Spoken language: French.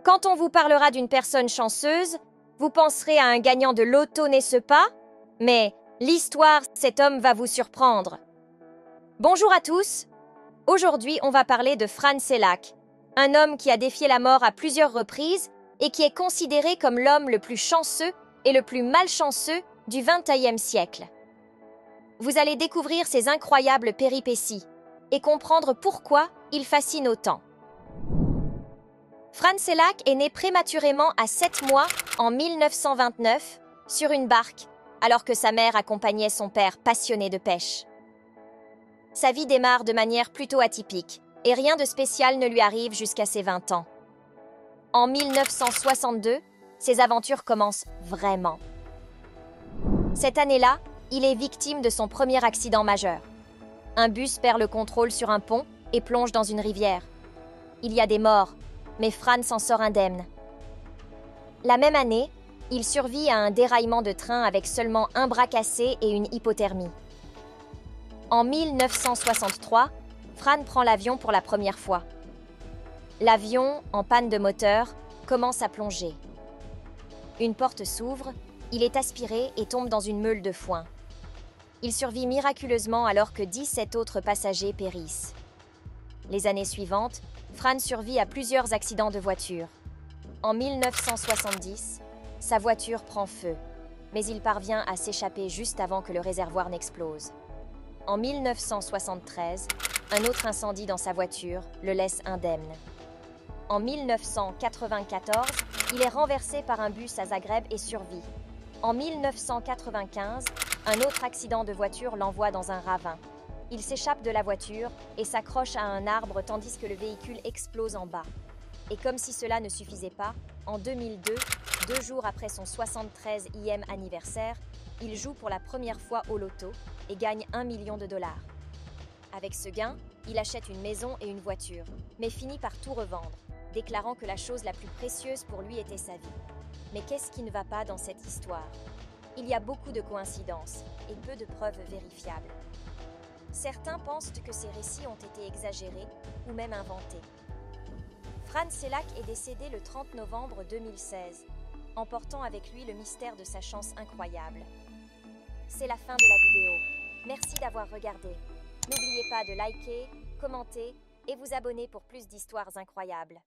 Quand on vous parlera d'une personne chanceuse, vous penserez à un gagnant de loto, n'est-ce pas? Mais l'histoire, cet homme va vous surprendre. Bonjour à tous. Aujourd'hui, on va parler de Fran Selak, un homme qui a défié la mort à plusieurs reprises et qui est considéré comme l'homme le plus chanceux et le plus malchanceux du XXe siècle. Vous allez découvrir ses incroyables péripéties et comprendre pourquoi il fascine autant. Fran Selak est né prématurément à 7 mois en 1929 sur une barque, alors que sa mère accompagnait son père passionné de pêche. Sa vie démarre de manière plutôt atypique et rien de spécial ne lui arrive jusqu'à ses 20 ans. En 1962, ses aventures commencent vraiment. Cette année-là, il est victime de son premier accident majeur. Un bus perd le contrôle sur un pont et plonge dans une rivière. Il y a des morts, mais Fran s'en sort indemne. La même année, il survit à un déraillement de train avec seulement un bras cassé et une hypothermie. En 1963, Fran prend l'avion pour la première fois. L'avion, en panne de moteur, commence à plonger. Une porte s'ouvre, il est aspiré et tombe dans une meule de foin. Il survit miraculeusement alors que 17 autres passagers périssent. Les années suivantes, Fran survit à plusieurs accidents de voiture. En 1970, sa voiture prend feu, mais il parvient à s'échapper juste avant que le réservoir n'explose. En 1973, un autre incendie dans sa voiture le laisse indemne. En 1994, il est renversé par un bus à Zagreb et survit. En 1995, un autre accident de voiture l'envoie dans un ravin. Il s'échappe de la voiture et s'accroche à un arbre tandis que le véhicule explose en bas. Et comme si cela ne suffisait pas, en 2002, 2 jours après son 73e anniversaire, il joue pour la première fois au loto et gagne 1 million de dollars. Avec ce gain, il achète une maison et une voiture, mais finit par tout revendre, déclarant que la chose la plus précieuse pour lui était sa vie. Mais qu'est-ce qui ne va pas dans cette histoire? Il y a beaucoup de coïncidences et peu de preuves vérifiables. Certains pensent que ces récits ont été exagérés ou même inventés. Fran Selak est décédé le 30 novembre 2016, emportant avec lui le mystère de sa chance incroyable. C'est la fin de la vidéo. Merci d'avoir regardé. N'oubliez pas de liker, commenter et vous abonner pour plus d'histoires incroyables.